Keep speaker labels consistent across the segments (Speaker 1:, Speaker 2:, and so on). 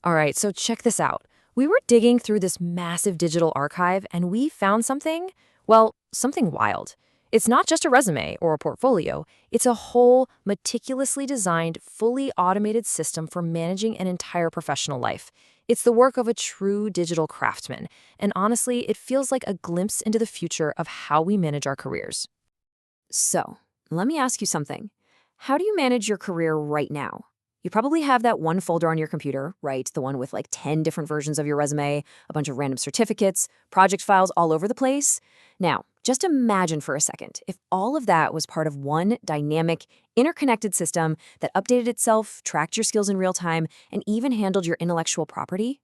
Speaker 1: All right, so check this out. We were digging through this massive digital archive and we found something, well, something wild. It's not just a resume or a portfolio, it's a whole, meticulously designed, fully automated system for managing an entire professional life. It's the work of a true digital craftsman, and honestly, it feels like a glimpse into the future of how we manage our careers. So, let me ask you something. How do you manage your career right now? You probably have that one folder on your computer, right? The one with like 10 different versions of your resume, a bunch of random certificates, project files all over the place. Now, just imagine for a second if all of that was part of one dynamic, interconnected system that updated itself, tracked your skills in real time, and even handled your intellectual property.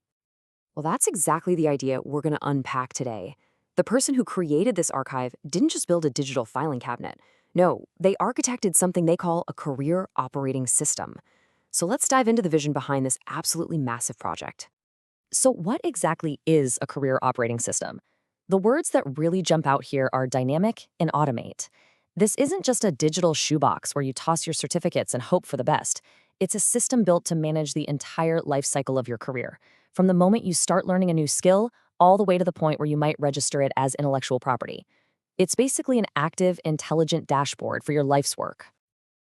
Speaker 1: Well, that's exactly the idea we're going to unpack today. The person who created this archive didn't just build a digital filing cabinet. No, they architected something they call a career operating system. So let's dive into the vision behind this absolutely massive project. So what exactly is a career operating system? The words that really jump out here are dynamic and automate. This isn't just a digital shoebox where you toss your certificates and hope for the best. It's a system built to manage the entire life cycle of your career, from the moment you start learning a new skill all the way to the point where you might register it as intellectual property. It's basically an active, intelligent dashboard for your life's work.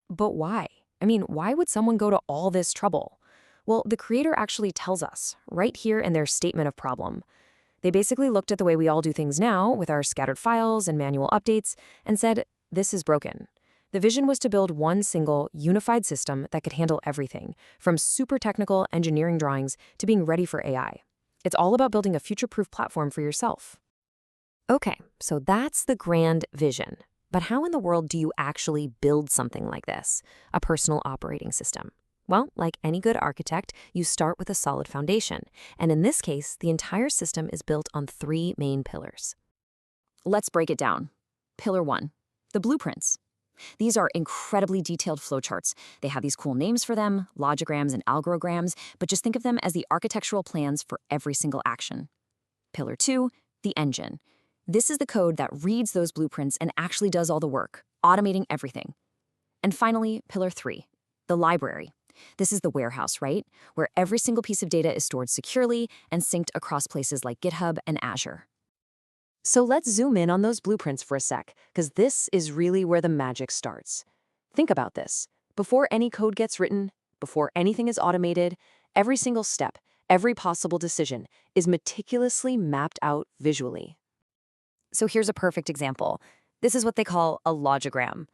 Speaker 1: But why? I mean, why would someone go to all this trouble? Well, the creator actually tells us right here in their statement of problem. They basically looked at the way we all do things now with our scattered files and manual updates and said, this is broken. The vision was to build one single, unified system that could handle everything, from super technical engineering drawings to being ready for AI. It's all about building a future-proof platform for yourself. Okay, so that's the grand vision. But how in the world do you actually build something like this, a personal operating system? Well, like any good architect, you start with a solid foundation. And in this case, the entire system is built on three main pillars. Let's break it down. Pillar 1, the blueprints. These are incredibly detailed flowcharts. They have these cool names for them, logograms and algorograms, but just think of them as the architectural plans for every single action. Pillar 2, the engine. This is the code that reads those blueprints and actually does all the work, automating everything. And finally, Pillar 3, the library. This is the warehouse, right? Where every single piece of data is stored securely and synced across places like GitHub and Azure. So let's zoom in on those blueprints for a sec, because this is really where the magic starts. Think about this. Before any code gets written, before anything is automated, every single step, every possible decision is meticulously mapped out visually. So here's a perfect example. This is what they call a logogram.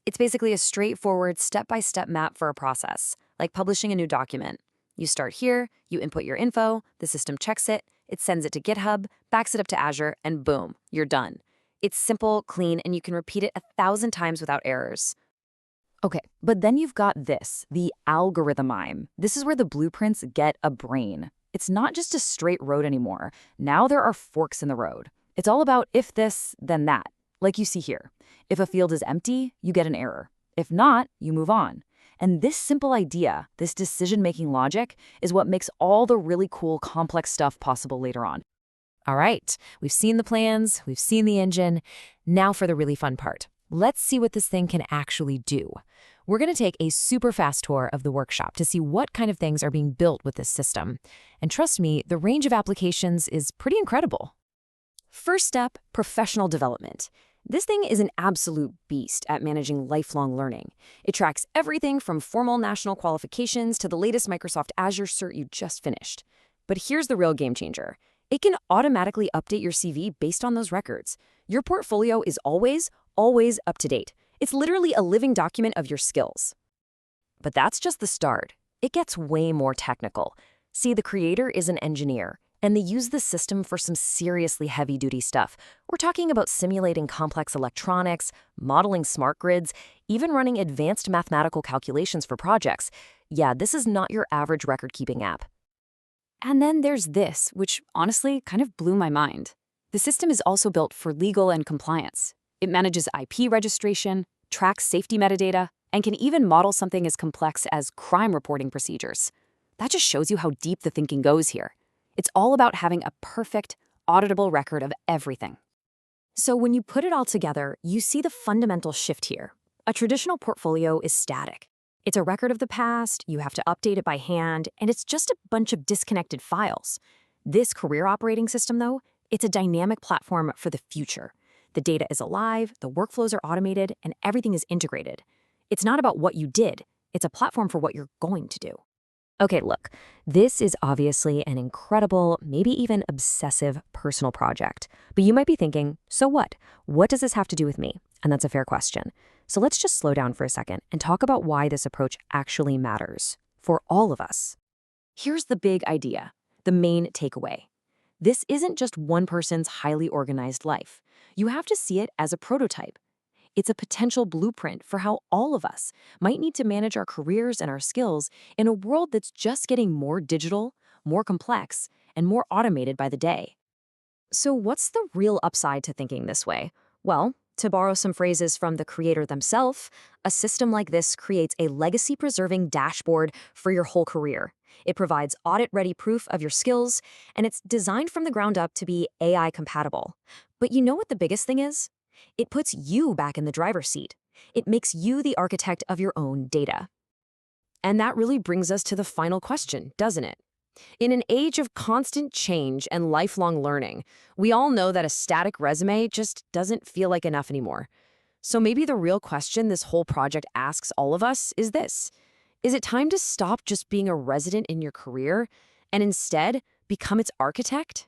Speaker 1: It's basically a straightforward step-by-step map for a process, like publishing a new document. You start here, you input your info, the system checks it, it sends it to GitHub, backs it up to Azure, and boom, you're done. It's simple, clean, and you can repeat it 1,000 times without errors. Okay, but then you've got this, the algorithmime. This is where the blueprints get a brain. It's not just a straight road anymore. Now there are forks in the road. It's all about if this, then that. Like you see here. If a field is empty, you get an error. If not, you move on. And this simple idea, this decision-making logic, is what makes all the really cool, complex stuff possible later on. All right, we've seen the plans, we've seen the engine. Now for the really fun part. Let's see what this thing can actually do. We're going to take a super fast tour of the workshop to see what kind of things are being built with this system. And trust me, the range of applications is pretty incredible. First step, professional development. This thing is an absolute beast at managing lifelong learning. It tracks everything from formal national qualifications to the latest Microsoft Azure cert you just finished. But here's the real game changer. It can automatically update your CV based on those records. Your portfolio is always up to date. It's literally a living document of your skills. But that's just the start. It gets way more technical. See, the creator is an engineer, and they use the system for some seriously heavy-duty stuff. We're talking about simulating complex electronics, modeling smart grids, even running advanced mathematical calculations for projects. Yeah, this is not your average record-keeping app. And then there's this, which honestly kind of blew my mind. The system is also built for legal and compliance. It manages IP registration, tracks safety metadata, and can even model something as complex as crime reporting procedures. That just shows you how deep the thinking goes here. It's all about having a perfect, auditable record of everything. So when you put it all together, you see the fundamental shift here. A traditional portfolio is static. It's a record of the past, you have to update it by hand, and it's just a bunch of disconnected files. This career operating system, though, it's a dynamic platform for the future. The data is alive, the workflows are automated, and everything is integrated. It's not about what you did, it's a platform for what you're going to do. Okay, look, this is obviously an incredible, maybe even obsessive personal project. But you might be thinking, so what? What does this have to do with me? And that's a fair question. So let's just slow down for a second and talk about why this approach actually matters for all of us. Here's the big idea, the main takeaway. This isn't just one person's highly organized life. You have to see it as a prototype. It's a potential blueprint for how all of us might need to manage our careers and our skills in a world that's just getting more digital, more complex, and more automated by the day. So what's the real upside to thinking this way? Well, to borrow some phrases from the creator themselves, a system like this creates a legacy-preserving dashboard for your whole career. It provides audit-ready proof of your skills, and it's designed from the ground up to be AI compatible. But you know what the biggest thing is? It puts you back in the driver's seat. It makes you the architect of your own data. And that really brings us to the final question, doesn't it? In an age of constant change and lifelong learning, we all know that a static resume just doesn't feel like enough anymore. So maybe the real question this whole project asks all of us is this: is it time to stop just being a resident in your career and instead become its architect?